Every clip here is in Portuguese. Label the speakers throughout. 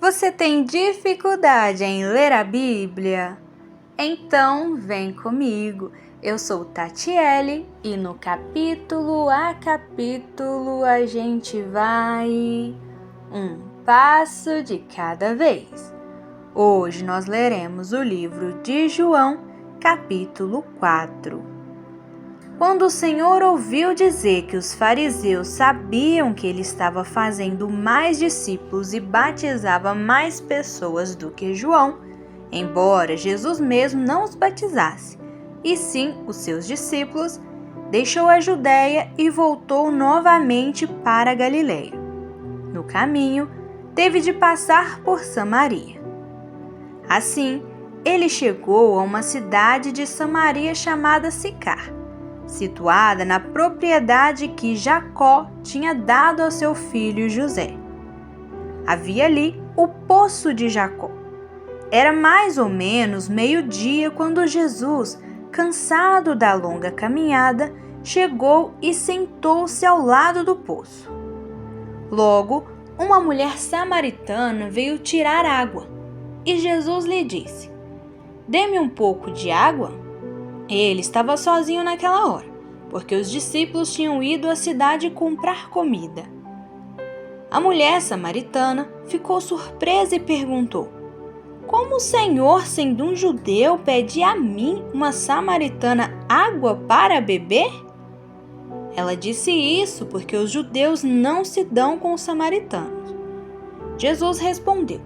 Speaker 1: Você tem dificuldade em ler a Bíblia? Então vem comigo. Eu sou Tatiele e no capítulo a capítulo a gente vai um passo de cada vez. Hoje nós leremos o livro de João, capítulo 4. Quando o Senhor ouviu dizer que os fariseus sabiam que ele estava fazendo mais discípulos e batizava mais pessoas do que João, embora Jesus mesmo não os batizasse, e sim os seus discípulos, deixou a Judéia e voltou novamente para a Galileia. No caminho, teve de passar por Samaria. Assim, ele chegou a uma cidade de Samaria chamada Sicar, situada na propriedade que Jacó tinha dado ao seu filho José. Havia ali o poço de Jacó. Era mais ou menos meio-dia quando Jesus, cansado da longa caminhada, chegou e sentou-se ao lado do poço. Logo, uma mulher samaritana veio tirar água, e Jesus lhe disse: "Dê-me um pouco de água." Ele estava sozinho naquela hora, porque os discípulos tinham ido à cidade comprar comida. A mulher samaritana ficou surpresa e perguntou: "Como o Senhor, sendo um judeu, pede a mim, uma samaritana, água para beber?" Ela disse isso porque os judeus não se dão com os samaritanos. Jesus respondeu: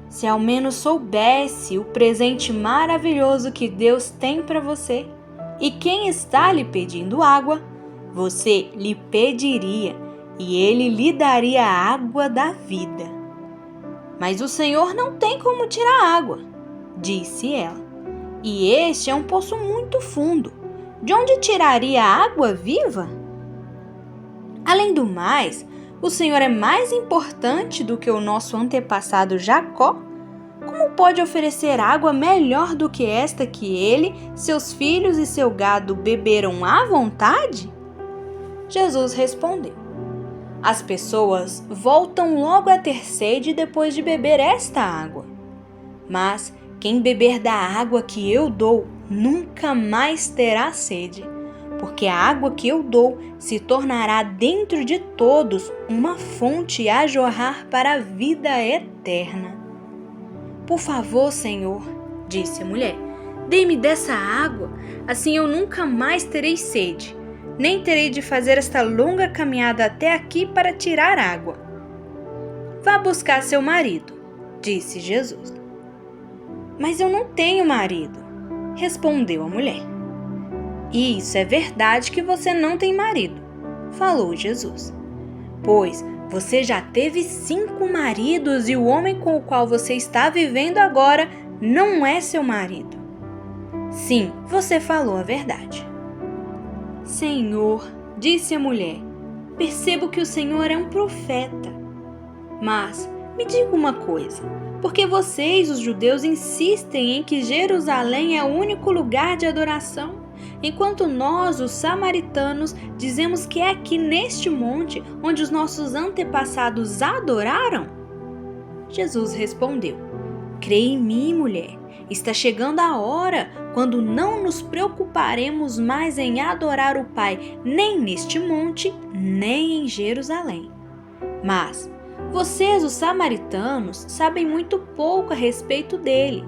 Speaker 1: "Se ao menos soubesse o presente maravilhoso que Deus tem para você e quem está lhe pedindo água, você lhe pediria e ele lhe daria a água da vida." "Mas o Senhor não tem como tirar água", disse ela, "e este é um poço muito fundo. De onde tiraria água viva? Além do mais, o Senhor é mais importante do que o nosso antepassado Jacó? Como pode oferecer água melhor do que esta que ele, seus filhos e seu gado beberam à vontade?" Jesus respondeu: "As pessoas voltam logo a ter sede depois de beber esta água. Mas quem beber da água que eu dou nunca mais terá sede, porque a água que eu dou se tornará dentro de todos uma fonte a jorrar para a vida eterna." "Por favor, Senhor", disse a mulher, "dê-me dessa água, assim eu nunca mais terei sede, nem terei de fazer esta longa caminhada até aqui para tirar água." "Vá buscar seu marido", disse Jesus. "Mas eu não tenho marido", respondeu a mulher. "Isso é verdade que você não tem marido", falou Jesus, "pois você já teve 5 maridos e o homem com o qual você está vivendo agora não é seu marido. Sim, você falou a verdade." "Senhor", disse a mulher, "percebo que o Senhor é um profeta. Mas me diga uma coisa, por que vocês, os judeus, insistem em que Jerusalém é o único lugar de adoração, enquanto nós, os samaritanos, dizemos que é aqui neste monte onde os nossos antepassados adoraram?" Jesus respondeu: "Crê em mim, mulher, está chegando a hora quando não nos preocuparemos mais em adorar o Pai nem neste monte, nem em Jerusalém. Mas vocês, os samaritanos, sabem muito pouco a respeito dele.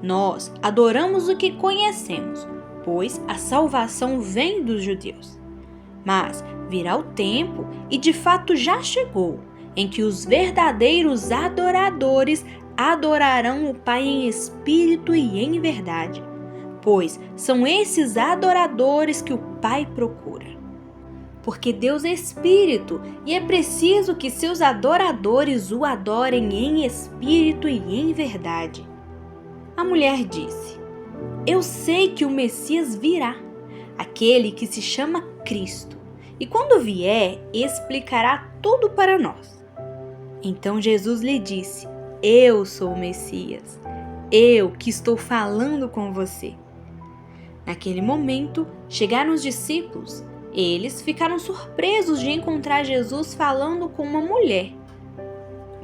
Speaker 1: Nós adoramos o que conhecemos, pois a salvação vem dos judeus. Mas virá o tempo, e de fato já chegou, em que os verdadeiros adoradores adorarão o Pai em espírito e em verdade, pois são esses adoradores que o Pai procura. Porque Deus é espírito, e é preciso que seus adoradores o adorem em espírito e em verdade." A mulher disse: "Eu sei que o Messias virá, aquele que se chama Cristo, e quando vier, explicará tudo para nós." Então Jesus lhe disse: "Eu sou o Messias, eu que estou falando com você." Naquele momento, chegaram os discípulos. Eles ficaram surpresos de encontrar Jesus falando com uma mulher.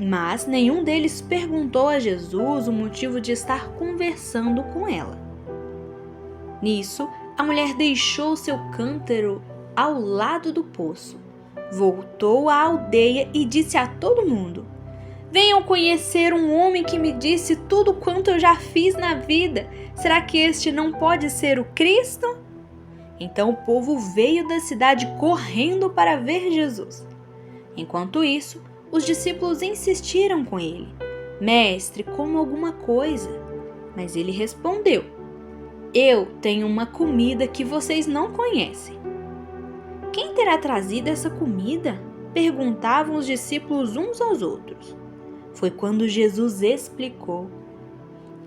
Speaker 1: Mas nenhum deles perguntou a Jesus o motivo de estar conversando com ela. Nisso, a mulher deixou seu cântaro ao lado do poço, voltou à aldeia e disse a todo mundo: venham conhecer um homem que me disse tudo quanto eu já fiz na vida. Será que este não pode ser o Cristo? Então o povo veio da cidade correndo para ver Jesus. Enquanto isso, os discípulos insistiram com ele: Mestre, coma alguma coisa. Mas ele respondeu: eu tenho uma comida que vocês não conhecem. Quem terá trazido essa comida? Perguntavam os discípulos uns aos outros. Foi quando Jesus explicou: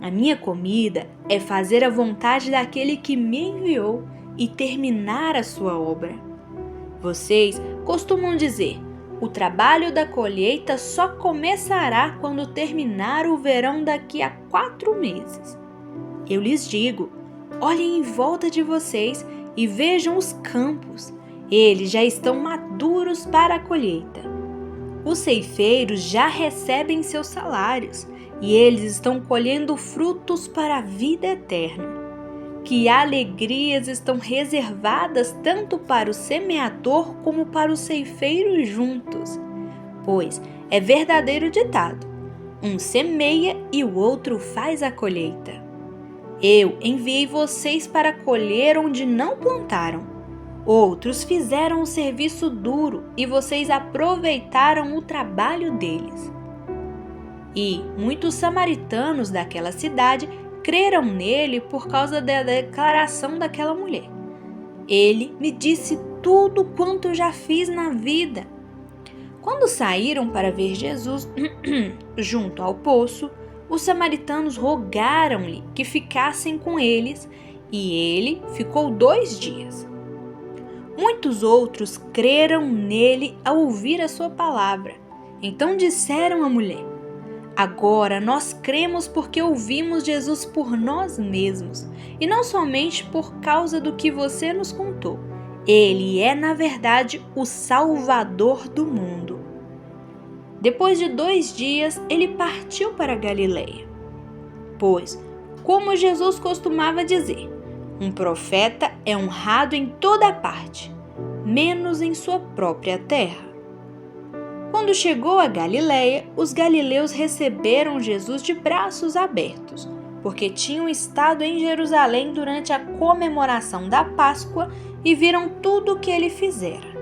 Speaker 1: a minha comida é fazer a vontade daquele que me enviou e terminar a sua obra. Vocês costumam dizer: o trabalho da colheita só começará quando terminar o verão daqui a 4 meses. Eu lhes digo: olhem em volta de vocês e vejam os campos. Eles já estão maduros para a colheita. Os ceifeiros já recebem seus salários e eles estão colhendo frutos para a vida eterna. Que alegrias estão reservadas tanto para o semeador como para os ceifeiros juntos. Pois é verdadeiro ditado: um semeia e o outro faz a colheita. Eu enviei vocês para colher onde não plantaram. Outros fizeram o serviço duro e vocês aproveitaram o trabalho deles. E muitos samaritanos daquela cidade creram nele por causa da declaração daquela mulher. Ele me disse tudo quanto eu já fiz na vida. Quando saíram para ver Jesus junto ao poço, os samaritanos rogaram-lhe que ficassem com eles, e ele ficou 2 dias. Muitos outros creram nele ao ouvir a sua palavra. Então disseram à mulher: agora nós cremos porque ouvimos Jesus por nós mesmos, e não somente por causa do que você nos contou. Ele é, na verdade, o Salvador do mundo. Depois de 2 dias, ele partiu para Galileia. Pois, como Jesus costumava dizer, um profeta é honrado em toda parte, menos em sua própria terra. Quando chegou a Galileia, os galileus receberam Jesus de braços abertos, porque tinham estado em Jerusalém durante a comemoração da Páscoa e viram tudo o que ele fizera.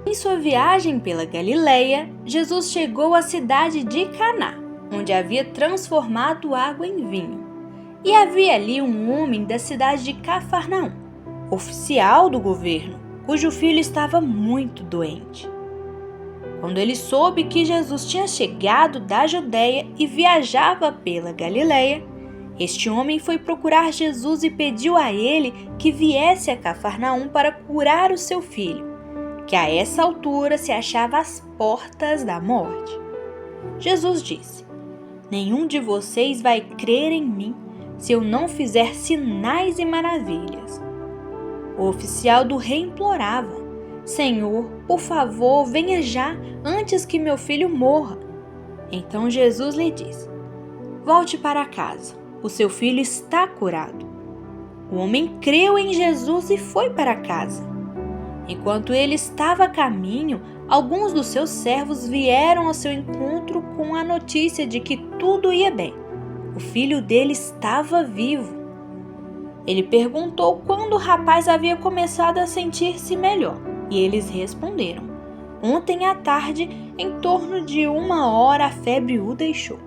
Speaker 1: Em sua viagem pela Galileia, Jesus chegou à cidade de Caná, onde havia transformado água em vinho. E havia ali um homem da cidade de Cafarnaum, oficial do governo, cujo filho estava muito doente. Quando ele soube que Jesus tinha chegado da Judeia e viajava pela Galileia, este homem foi procurar Jesus e pediu a ele que viesse a Cafarnaum para curar o seu filho, que a essa altura se achava às portas da morte. Jesus disse: nenhum de vocês vai crer em mim se eu não fizer sinais e maravilhas. O oficial do rei implorava: Senhor, por favor, venha já, antes que meu filho morra. Então Jesus lhe disse: volte para casa, o seu filho está curado. O homem creu em Jesus e foi para casa. Enquanto ele estava a caminho, alguns dos seus servos vieram ao seu encontro com a notícia de que tudo ia bem. O filho dele estava vivo. Ele perguntou quando o rapaz havia começado a sentir-se melhor, e eles responderam: ontem à tarde, em torno de 1 hora, a febre o deixou.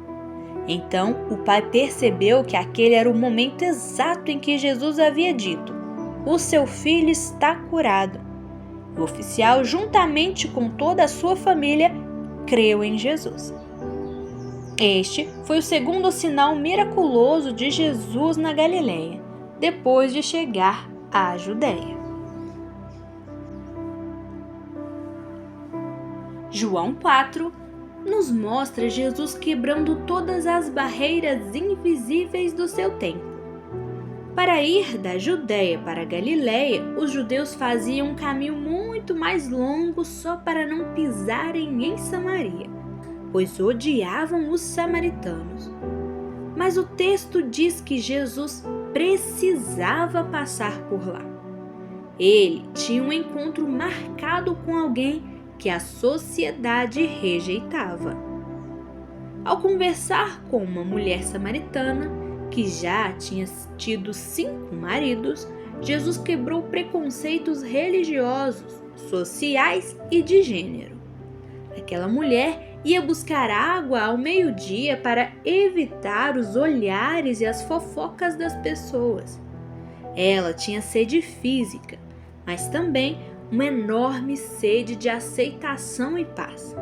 Speaker 1: Então o pai percebeu que aquele era o momento exato em que Jesus havia dito: o seu filho está curado. O oficial, juntamente com toda a sua família, creu em Jesus. Este foi o segundo sinal miraculoso de Jesus na Galileia, depois de chegar à Judeia. João 4 nos mostra Jesus quebrando todas as barreiras invisíveis do seu tempo. Para ir da Judeia para a Galileia, os judeus faziam um caminho muito mais longo só para não pisarem em Samaria. pois odiavam os samaritanos. Mas o texto diz que Jesus precisava passar por lá. Ele tinha um encontro marcado com alguém que a sociedade rejeitava. Ao conversar com uma mulher samaritana, que já tinha tido 5 maridos, Jesus quebrou preconceitos religiosos, sociais e de gênero. Aquela mulher ia buscar água ao meio-dia para evitar os olhares e as fofocas das pessoas. Ela tinha sede física, mas também uma enorme sede de aceitação e paz.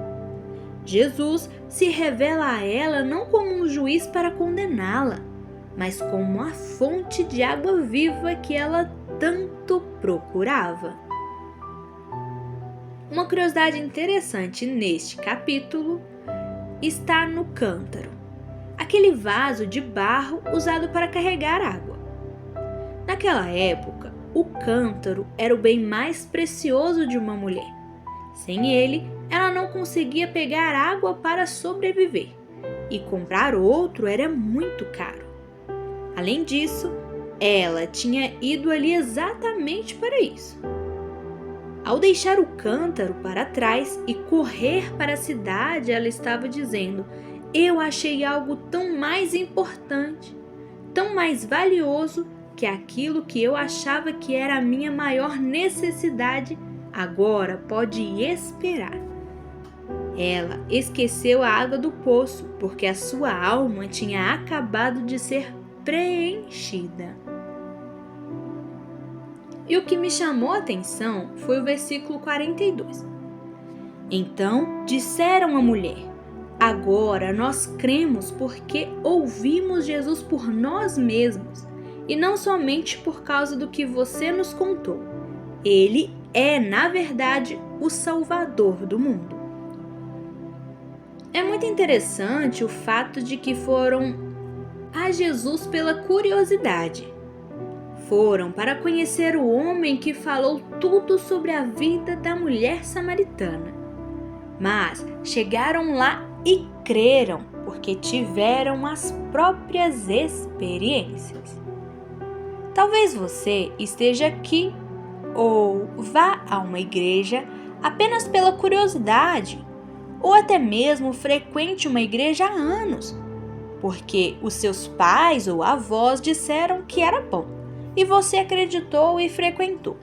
Speaker 1: Jesus se revela a ela não como um juiz para condená-la, mas como a fonte de água viva que ela tanto procurava. Uma curiosidade interessante neste capítulo está no cântaro, aquele vaso de barro usado para carregar água. Naquela época, o cântaro era o bem mais precioso de uma mulher. Sem ele, ela não conseguia pegar água para sobreviver, e comprar outro era muito caro. Além disso, ela tinha ido ali exatamente para isso. Ao deixar o cântaro para trás e correr para a cidade, ela estava dizendo: "Eu achei algo tão mais importante, tão mais valioso que aquilo que eu achava que era a minha maior necessidade, agora pode esperar." Ela esqueceu a água do poço porque a sua alma tinha acabado de ser preenchida. E o que me chamou a atenção foi o versículo 42. Então disseram à mulher: "Agora nós cremos porque ouvimos Jesus por nós mesmos, e não somente por causa do que você nos contou. Ele é, na verdade, o Salvador do mundo." É muito interessante o fato de que foram a Jesus pela curiosidade. Foram para conhecer o homem que falou tudo sobre a vida da mulher samaritana. Mas chegaram lá e creram, porque tiveram as próprias experiências. Talvez você esteja aqui ou vá a uma igreja apenas pela curiosidade, ou até mesmo frequente uma igreja há anos, porque os seus pais ou avós disseram que era bom e você acreditou e frequentou.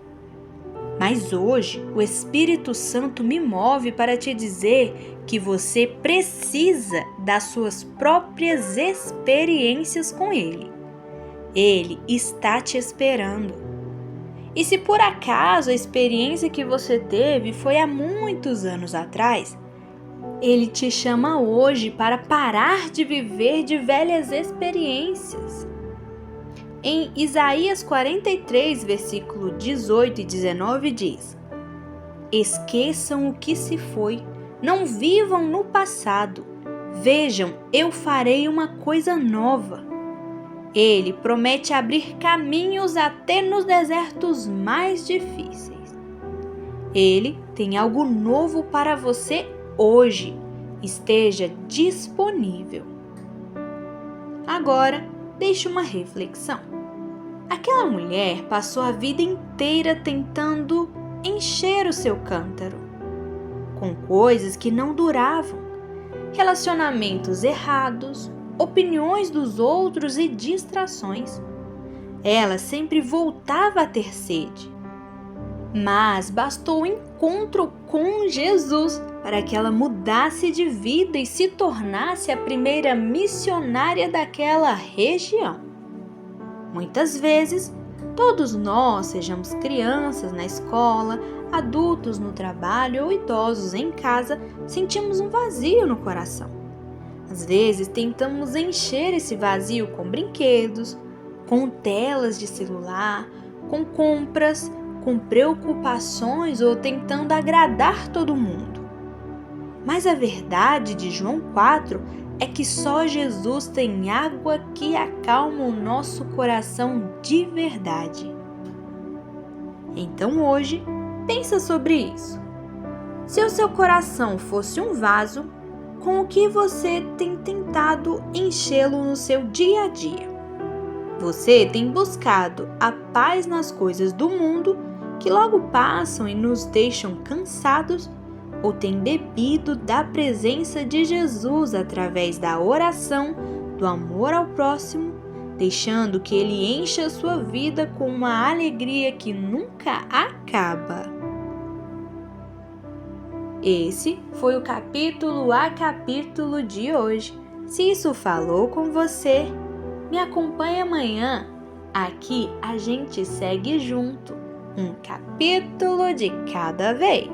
Speaker 1: Mas hoje o Espírito Santo me move para te dizer que você precisa das suas próprias experiências com Ele. Ele está te esperando. E se por acaso a experiência que você teve foi há muitos anos atrás, Ele te chama hoje para parar de viver de velhas experiências. Em Isaías 43, versículo 18 e 19 diz: "Esqueçam o que se foi, não vivam no passado. Vejam, eu farei uma coisa nova." Ele promete abrir caminhos até nos desertos mais difíceis. Ele tem algo novo para você hoje. Esteja disponível. Agora, deixe uma reflexão. Aquela mulher passou a vida inteira tentando encher o seu cântaro com coisas que não duravam, relacionamentos errados, opiniões dos outros e distrações. Ela sempre voltava a ter sede, mas bastou o encontro com Jesus para que ela mudasse de vida e se tornasse a primeira missionária daquela região. Muitas vezes, todos nós, sejamos crianças na escola, adultos no trabalho ou idosos em casa, sentimos um vazio no coração. Às vezes, tentamos encher esse vazio com brinquedos, com telas de celular, com compras, com preocupações ou tentando agradar todo mundo. Mas a verdade de João 4 é que só Jesus tem água que acalma o nosso coração de verdade. Então hoje, pensa sobre isso. Se o seu coração fosse um vaso, com o que você tem tentado enchê-lo no seu dia a dia? Você tem buscado a paz nas coisas do mundo que logo passam e nos deixam cansados? Ou tem bebido da presença de Jesus através da oração, do amor ao próximo, deixando que Ele encha a sua vida com uma alegria que nunca acaba? Esse foi o capítulo a capítulo de hoje. Se isso falou com você, me acompanhe amanhã. Aqui a gente segue junto, um capítulo de cada vez.